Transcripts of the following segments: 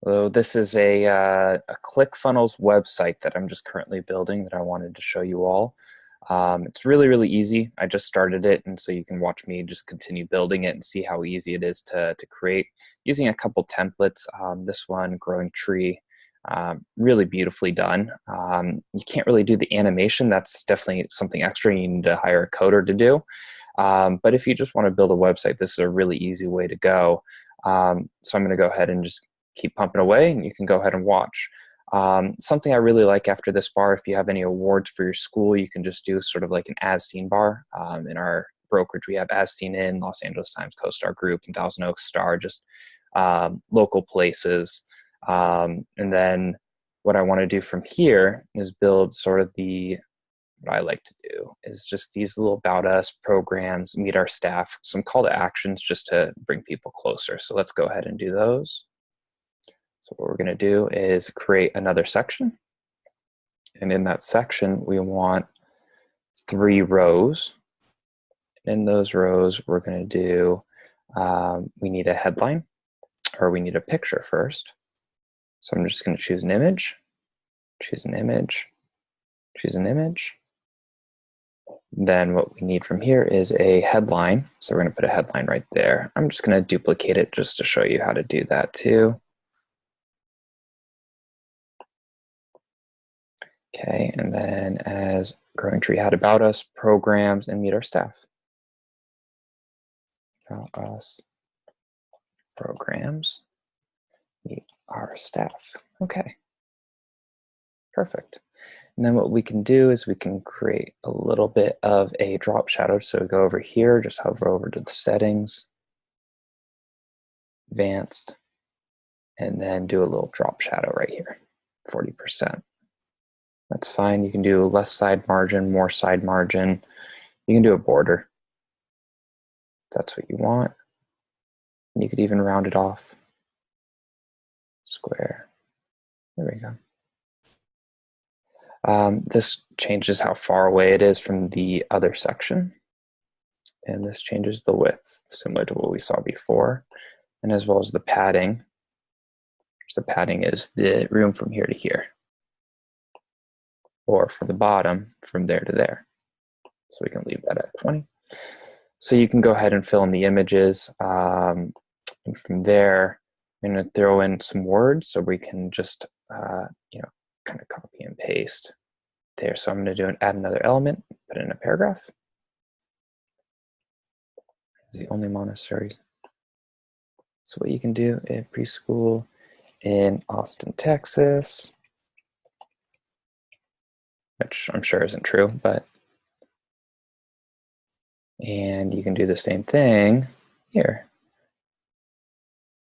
So this is a Clickfunnels website that I'm just currently building that I wanted to show you all. It's really, really easy. I just started it, and so you can watch me just continue building it and see how easy it is to create using a couple templates. This one, Growing Tree, really beautifully done. You can't really do the animation. That's definitely something extra. You need to hire a coder to do. But if you just want to build a website, this is a really easy way to go. So I'm going to go ahead and just keep pumping away, and you can go ahead and watch. Something I really like after this bar, if you have any awards for your school, you can just do sort of like an as seen bar. In our brokerage, we have as seen in Los Angeles Times, CoStar Group, and Thousand Oaks Star, just local places. And then what I want to do from here is build sort of what I like to do is just these little about us programs, meet our staff, some call to actions just to bring people closer. So let's go ahead and do those. So what we're going to do is create another section. And in that section, we want 3 rows. And in those rows, we're going to do, we need a headline, or we need a picture first. So I'm just going to choose an image, choose an image, choose an image. Then what we need from here is a headline. So we're going to put a headline right there. I'm just going to duplicate it just to show you how to do that too. Okay, and then as Growing Tree had about us, programs, and meet our staff. About us, programs, meet our staff. Okay, perfect. And then what we can do is we can create a little bit of a drop shadow. So go over here, just hover over to the settings, advanced, and then do a little drop shadow right here, 40%. That's fine. You can do less side margin, more side margin. You can do a border if that's what you want. You could even round it off. Square. There we go. This changes how far away it is from the other section. And this changes the width, similar to what we saw before. And as well as the padding. The padding is the room from here to here. Or for the bottom, from there to there. So we can leave that at 20. So you can go ahead and fill in the images. And from there, I'm going to throw in some words so we can just, kind of copy and paste there. So I'm going to add another element, put in a paragraph. It's the only Montessori. So what you can do in preschool in Austin, Texas, which I'm sure isn't true, but, and you can do the same thing here.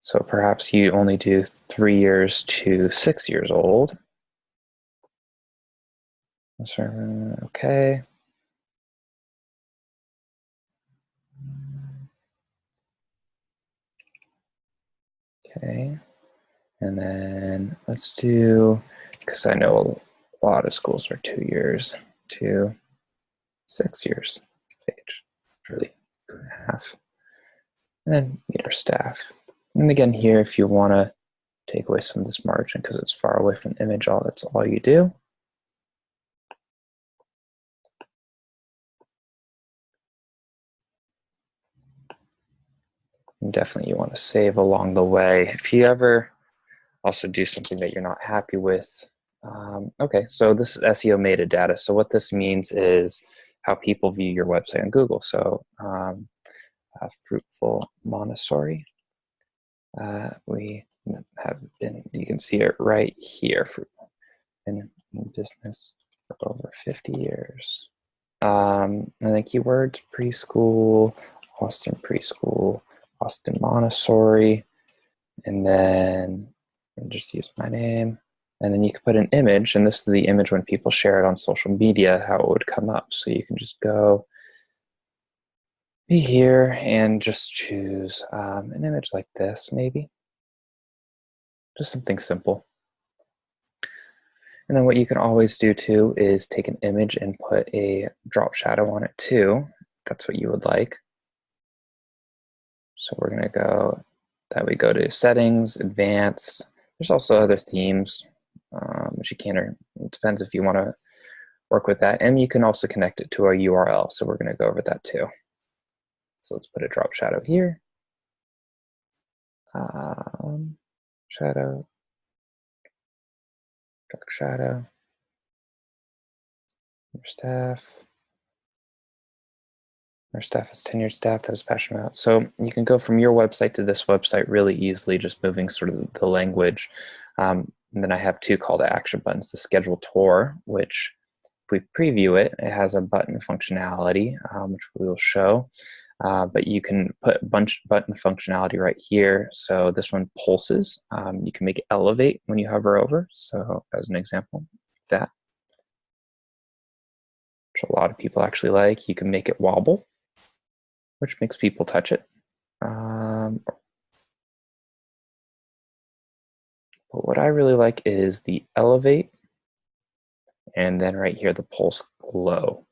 So perhaps you only do 3 years to 6 years old. Okay. Okay. And then let's do, because I know a lot of schools are 2 years to 6 years of age, really 2.5. And then meet our staff. And again, here, if you want to take away some of this margin because it's far away from the image, that's all you do. And definitely you want to save along the way. If you ever also do something that you're not happy with, okay, so this is SEO metadata. So what this means is how people view your website on Google. So Fruitful Montessori. We have been, you can see it right here, been in business for over 50 years. And then keywords, preschool, Austin preschool, Austin Montessori, and then just use my name. And then you can put an image, and this is the image when people share it on social media, how it would come up. So you can just go be here and just choose an image like this, maybe. Just something simple. And then what you can always do too is take an image and put a drop shadow on it too. If that's what you would like. So we're going to go to settings, advanced, There's also other themes, which you can, or it depends if you want to work with that. And you can also connect it to a URL. So we're going to go over that too. So let's put a drop shadow here. Shadow, dark shadow, your staff. Our staff is tenured staff that is passionate about. So you can go from your website to this website really easily, just moving sort of the language. And then I have two call to action buttons, the schedule tour, which if we preview it, it has a button functionality, which we will show. But you can put button functionality right here. So this one pulses. You can make it elevate when you hover over. So as an example, that, which a lot of people actually like. You can make it wobble, which makes people touch it. But what I really like is the elevate, and then right here, the pulse glow.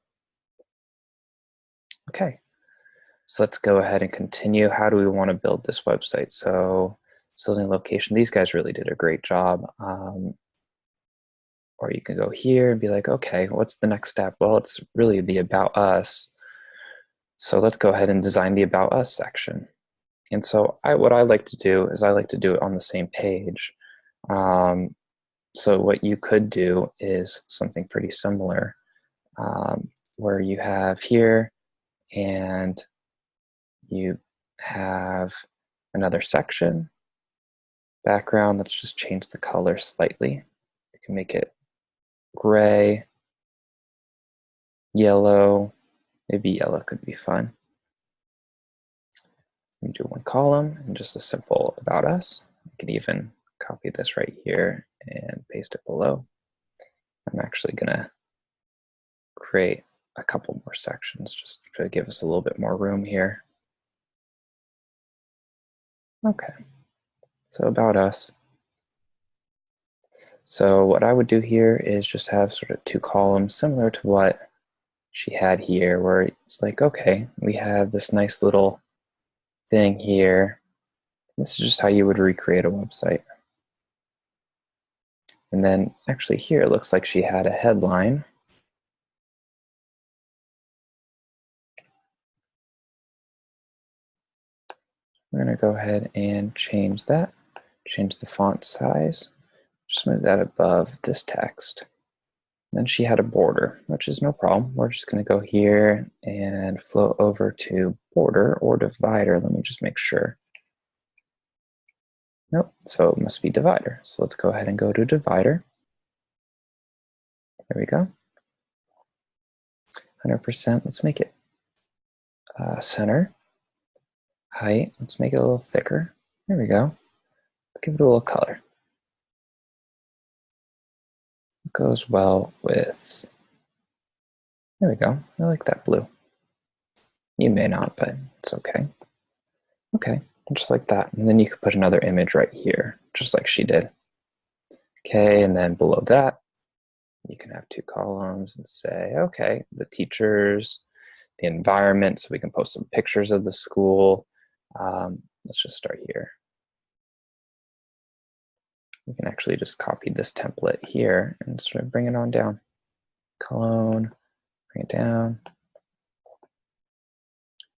Okay, so let's go ahead and continue. How do we want to build this website? So facility location, these guys really did a great job. Or you can go here and be like, okay, what's the next step? Well, it's really the About Us. So let's go ahead and design the About Us section. And so what I like to do is I like to do it on the same page. So what you could do is something pretty similar, where you have here and you have another section. Background, let's just change the color slightly. You can make it gray, yellow, maybe yellow could be fun. You do one column and just a simple About Us. You can even copy this right here and paste it below. I'm actually gonna create a couple more sections just to give us a little bit more room here. Okay, so About Us. So what I would do here is just have sort of two columns similar to what she had here, where it's like, okay, we have this nice little thing here. This is just how you would recreate a website. And then actually here, it looks like she had a headline. We're gonna go ahead and change that, change the font size, just move that above this text. And then she had a border, which is no problem. We're just gonna go here and flow over to border or divider. Let me just make sure. Nope, so it must be divider. So let's go ahead and go to divider. There we go. 100%, let's make it center. Height, let's make it a little thicker. There we go. Let's give it a little color. It goes well with, there we go. I like that blue. You may not, but it's okay. Okay, just like that. And then you could put another image right here, just like she did. Okay, and then below that, you can have two columns and say, okay, the teachers, the environment, so we can post some pictures of the school. Let's just start here. We can actually just copy this template here and sort of bring it on down. Clone, bring it down.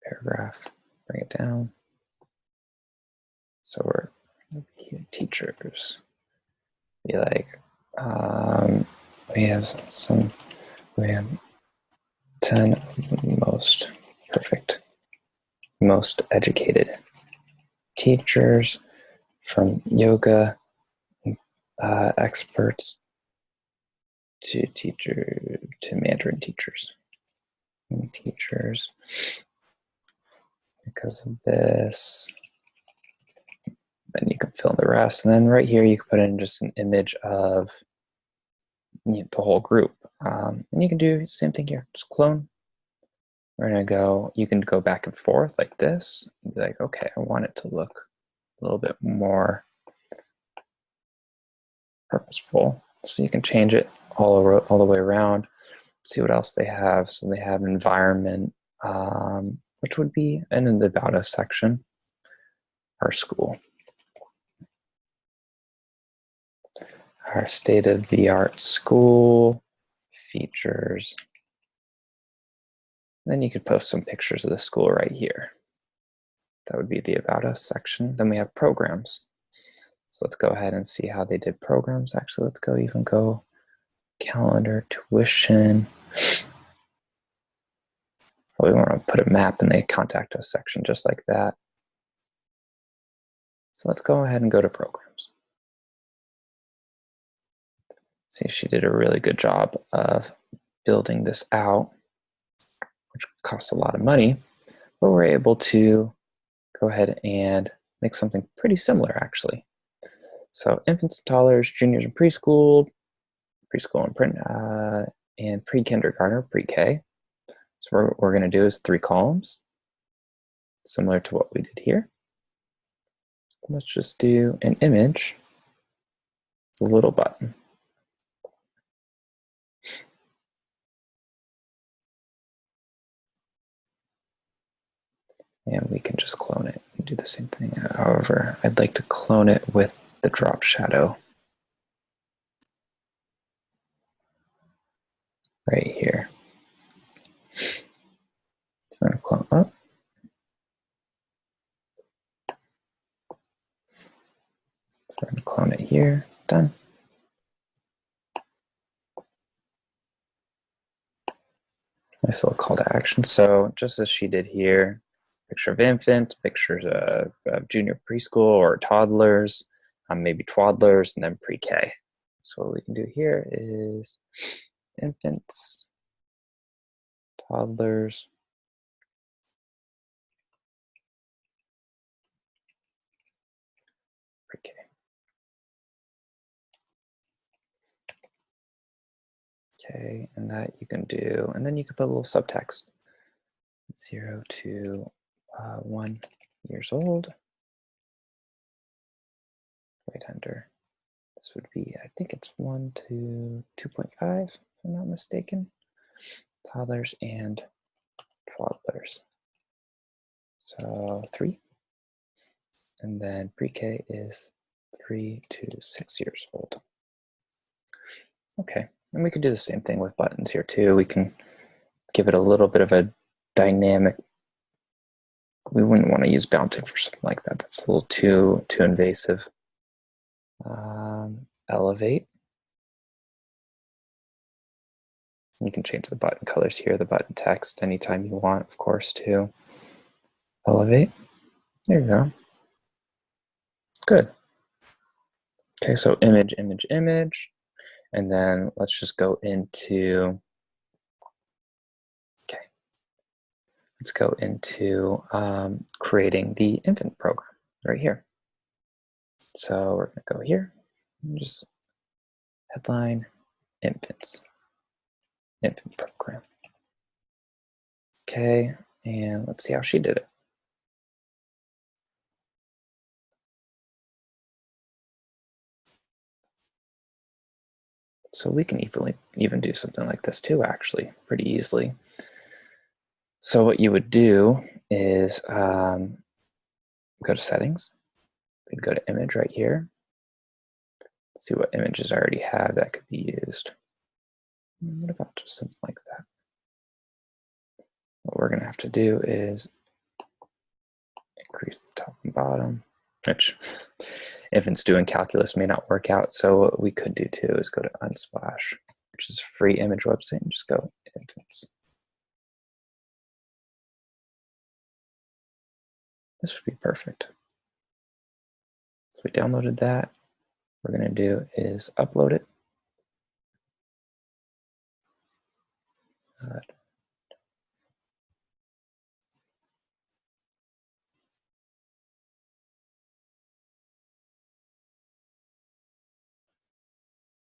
Paragraph, bring it down. So we're teachers. Be like, we have 10 of the most perfect, most educated teachers, from yoga experts to Mandarin teachers. Because of this. Then you can fill in the rest. And then right here, you can put in just an image of the whole group. And you can do the same thing here, just clone. We're gonna go, you can go back and forth like this, and be like, okay, I want it to look a little bit more purposeful. So you can change it all the way around, see what else they have. So they have environment, which would be in the About Us section, our school. our state-of-the-art school, features. Then you could post some pictures of the school right here. That would be the About Us section. Then we have programs. So let's go ahead and see how they did programs. Actually, let's go calendar, tuition. We want to put a map in the contact us section just like that. So let's go ahead and go to programs. See, she did a really good job of building this out, which costs a lot of money, but we're able to go ahead and make something pretty similar actually. So infants and toddlers, juniors and preschool and print, and pre-kindergarten, pre-K. So what we're going to do is 3 columns, similar to what we did here. Let's just do an image, a little button. And we can just clone it and do the same thing. However, I'd like to clone it with the drop shadow right here. So I'm going to clone up. So we're going to clone it here. Done. Nice little call to action. So just as she did here, picture of infants, pictures of junior preschool or toddlers, maybe twaddlers, and then pre-K. So what we can do here is infants, toddlers, pre-K. Okay, and that you can do, and then you can put a little subtext. 0 to 1 years old. Right under, this would be, I think it's 1 to 2.5, if I'm not mistaken. Toddlers and twaddlers. So 3. And then pre-K is 3 to 6 years old. Okay, and we could do the same thing with buttons here too. We can give it a little bit of a dynamic. We wouldn't want to use bouncing for something like that. That's a little too invasive. Elevate. You can change the button colors here, the button text anytime you want, of course, too. Elevate. There you go. Good. Okay, so image, image, image. And then let's just go into, okay, let's go into creating the infant program right here. So we're going to go here and just headline infants, infant program. Okay, and let's see how she did it. So we can even do something like this too, actually, pretty easily. So what you would do is go to settings, we'd go to image right here, see what images I already have that could be used. What about just something like that? What we're going to have to do is increase the top and bottom, which infants doing calculus may not work out. So what we could do too is go to Unsplash, which is a free image website, and just go infants. This would be perfect. So we downloaded that. What we're going to do is upload it.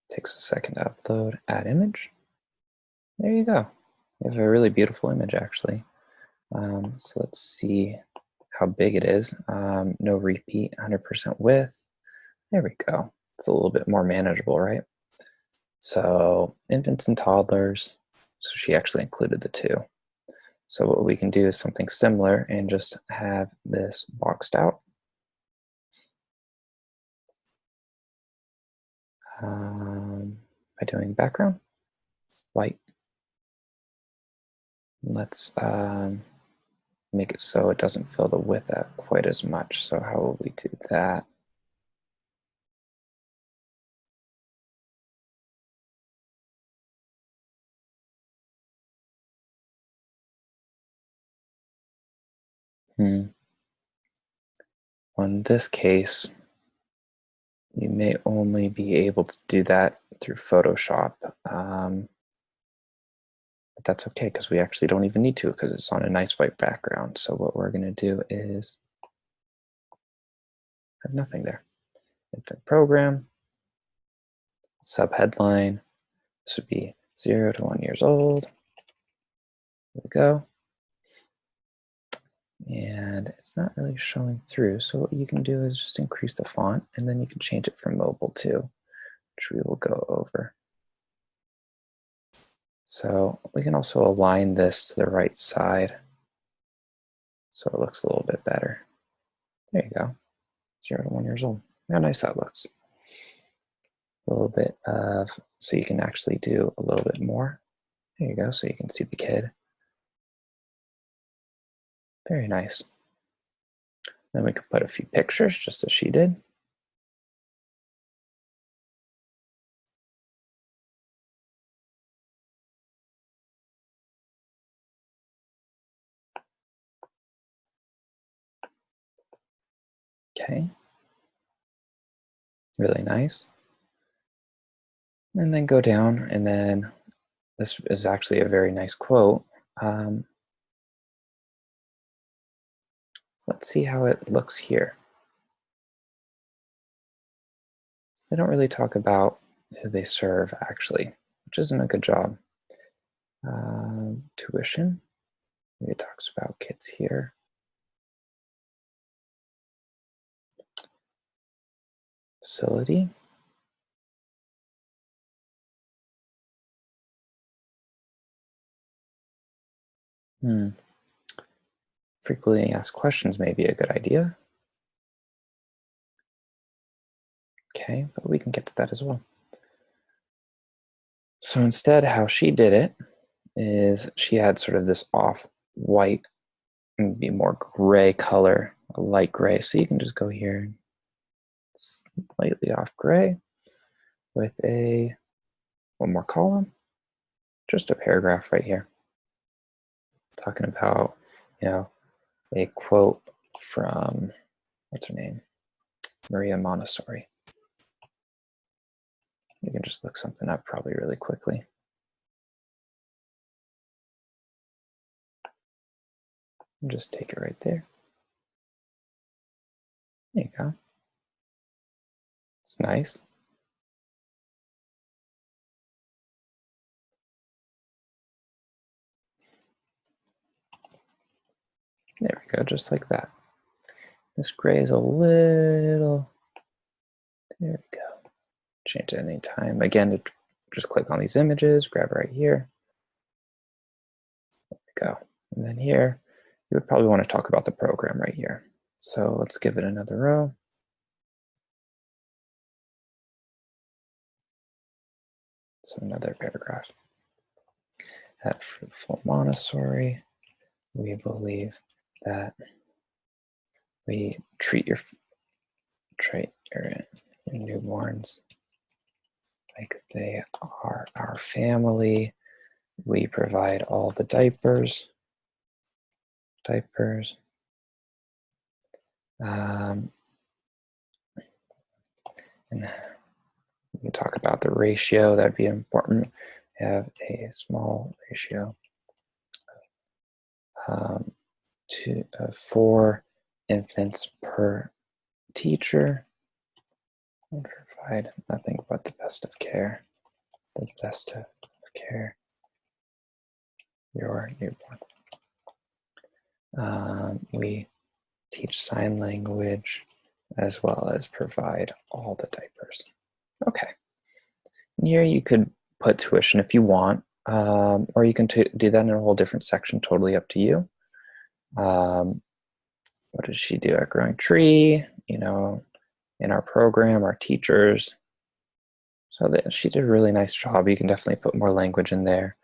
Takes a second to upload, add image. There you go. We have a really beautiful image actually. So let's see how big it is. No repeat, 100% width. There we go. It's a little bit more manageable, right? So infants and toddlers. So she actually included the 2. So what we can do is something similar and just have this boxed out. By doing background, white. Let's make it so it doesn't fill the width out quite as much. So how will we do that? Well, in this case, you may only be able to do that through Photoshop. But that's okay because we actually don't even need to because it's on a nice white background. So what we're going to do is have nothing there. Infant program, subheadline. This would be 0 to 1 years old. There we go. And it's not really showing through. So what you can do is just increase the font, and then you can change it for mobile too, which we will go over. So we can also align this to the right side so it looks a little bit better. There you go. 0 to 1 years old. How nice that looks. A little bit of, so you can actually do a little bit more. There you go, so you can see the kid. Very nice. Then we could put a few pictures just as she did. Okay. Really nice. And then go down, and then this is actually a very nice quote. Let's see how it looks here. So they don't really talk about who they serve, actually, which isn't a good job. Tuition. Maybe it talks about kids here. Facility. Frequently asked questions may be a good idea. Okay, but we can get to that as well. So instead, how she did it is she had sort of this off-white, maybe more gray color, a light gray. So you can just go here, slightly off gray, with one more column, just a paragraph right here, talking about, a quote from, what's her name? Maria Montessori. You can just look something up probably really quickly. And just take it right there. There you go. It's nice. There we go, just like that. This gray is a little, there we go. Change it any time. Again, just click on these images, grab it right here. There we go. And then here, you would probably want to talk about the program right here. So let's give it another row. So another paragraph. At Fruitful Montessori, we believe that we treat your newborns like they are our family. We provide all the diapers. And we can talk about the ratio. That'd be important. Have a small ratio to 4 infants per teacher. And provide nothing but the best of care. The best of care. Your newborn. We teach sign language as well as provide all the diapers. Okay. And here you could put tuition if you want, or you can do that in a whole different section, totally up to you. What does she do at Growing Tree? In our program, our teachers So she did a really nice job. You can definitely put more language in there.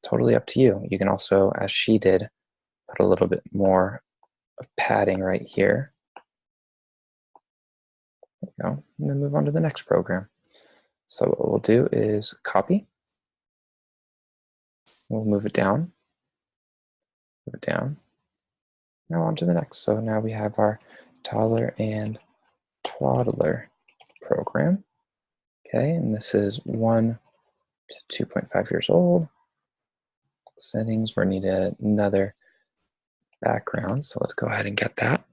Totally up to you. You can also, as she did, put a little bit more of padding right here. There you go. And then move on to the next program. So what we'll do is copy. We'll move it down. Move it down. Now on to the next. So now we have our toddler and toddler program. Okay, and this is 1 to 2.5 years old. Settings, we need another background, so let's go ahead and get that.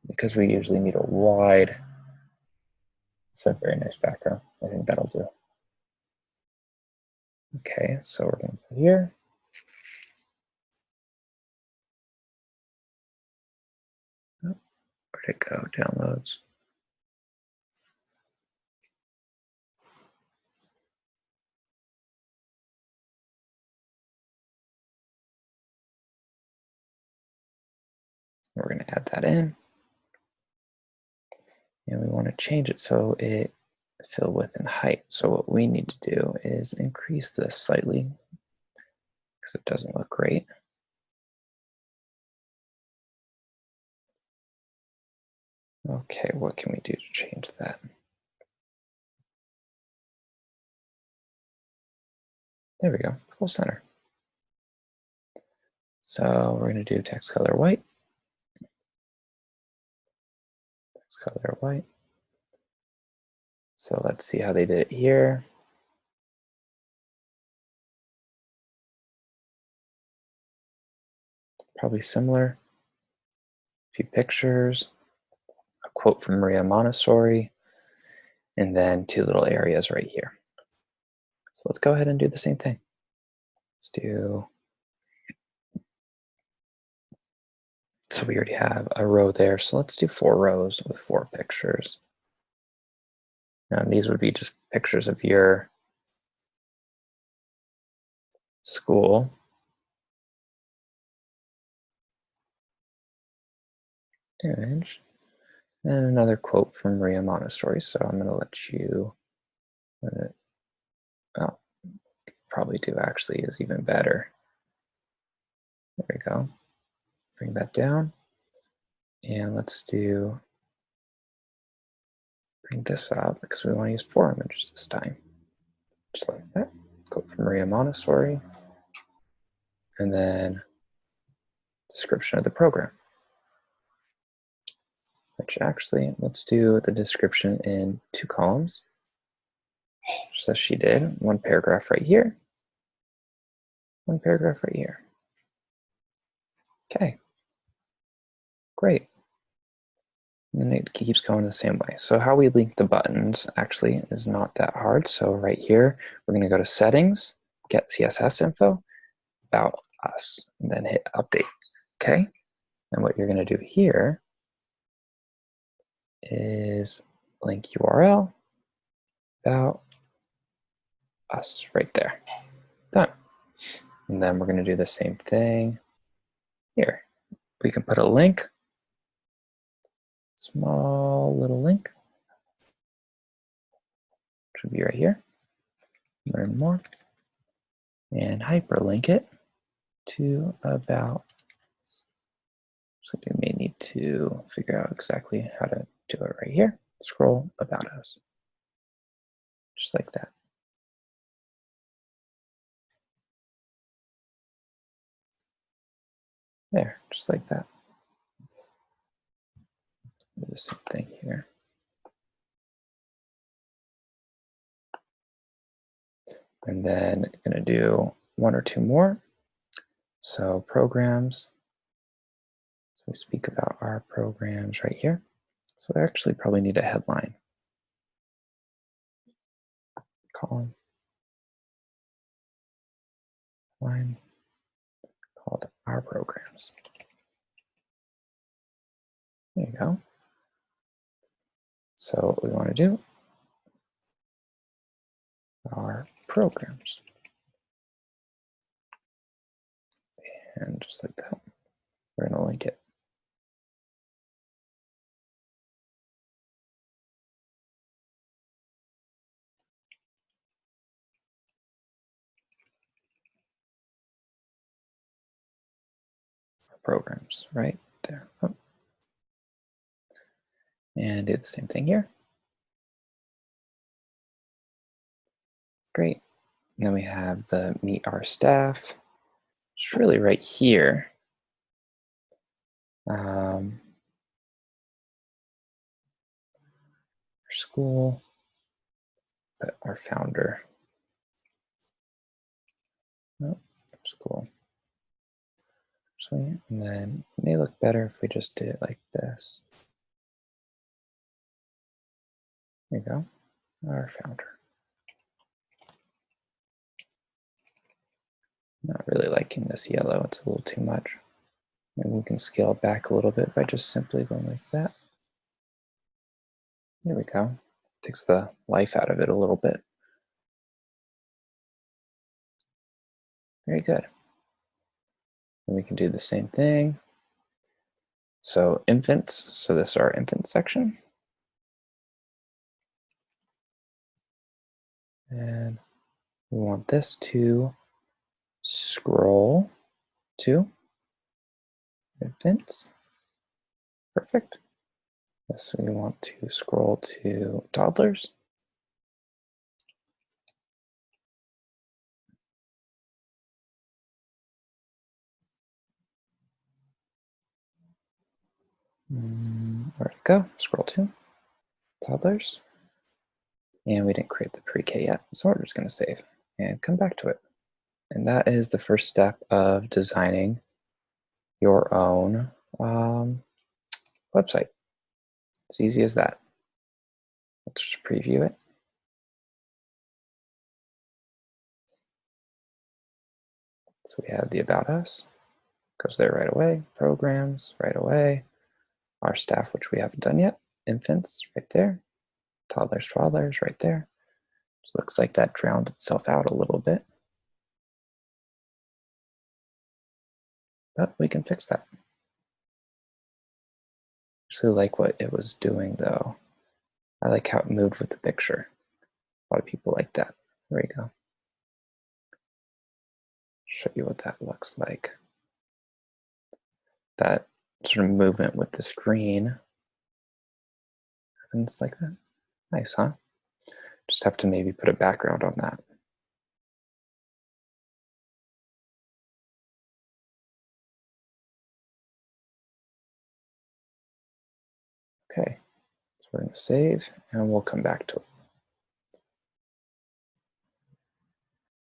Because we usually need a wide, so very nice background. I think that'll do. Okay, so we're going to put here. Oh, where'd it go? Downloads. We're going to add that in. And we want to change it so it fill width and height. So what we need to do is increase this slightly because it doesn't look great. Okay, what can we do to change that? There we go, full center. So we're going to do text color white. Text color white. So let's see how they did it here. Probably similar. A few pictures, a quote from Maria Montessori, and then 2 little areas right here. So let's go ahead and do the same thing. Let's do, so we already have a row there, so let's do 4 rows with 4 pictures. And these would be just pictures of your school. Image. And another quote from Maria Montessori. So I'm going to let you, oh, probably do actually is even better. There we go. Bring that down. And let's do, bring this up because we want to use 4 images this time. Just like that. Quote from Maria Montessori. And then description of the program. Which actually, let's do the description in 2 columns. Just as she did. 1 paragraph right here. 1 paragraph right here. Okay. Great. And then it keeps going the same way. So how we link the buttons actually is not that hard. So right here, we're going to go to settings, get CSS info, about us, and then hit update. Okay. And what you're going to do here is link URL, about us right there. Done. And then we're going to do the same thing here. We can put a link, small little link, should be right here. Learn more, and hyperlink it to about. So we may need to figure out exactly how to do it right here. Scroll about us, just like that. There, just like that. Do the same thing here. And then I'm going to do 1 or 2 more. So programs. So we speak about our programs right here. So I actually probably need a headline. Column. Line called our programs. There you go. So what we want to do, our programs. And just like that, we're going to link it. programs right there. Oh. And do the same thing here. Great. And then we have the meet our staff. It's really right here. Our school, but our founder. Oh, school. Actually, and then it may look better if we just did it like this. There you go, our founder. Not really liking this yellow, it's a little too much. Maybe we can scale it back a little bit by just simply going like that. There we go. Takes the life out of it a little bit. Very good. And we can do the same thing. So infants, so this is our infant section. And we want this to scroll to infants. Perfect. This we want to scroll to toddlers. Where'd it go? Scroll to toddlers. And we didn't create the pre-K yet, so we're just going to save and come back to it. And that is the first step of designing your own website. As easy as that. Let's just preview it. So we have the About Us, goes there right away, Programs right away, our staff, which we haven't done yet, Infants right there, Toddlers right there. So it looks like that drowned itself out a little bit. But we can fix that. I actually like what it was doing though. I like how it moved with the picture. A lot of people like that. There you go. Show you what that looks like. That sort of movement with the screen happens like that. Nice, huh? Just have to maybe put a background on that. Okay, so we're going to save and we'll come back to it.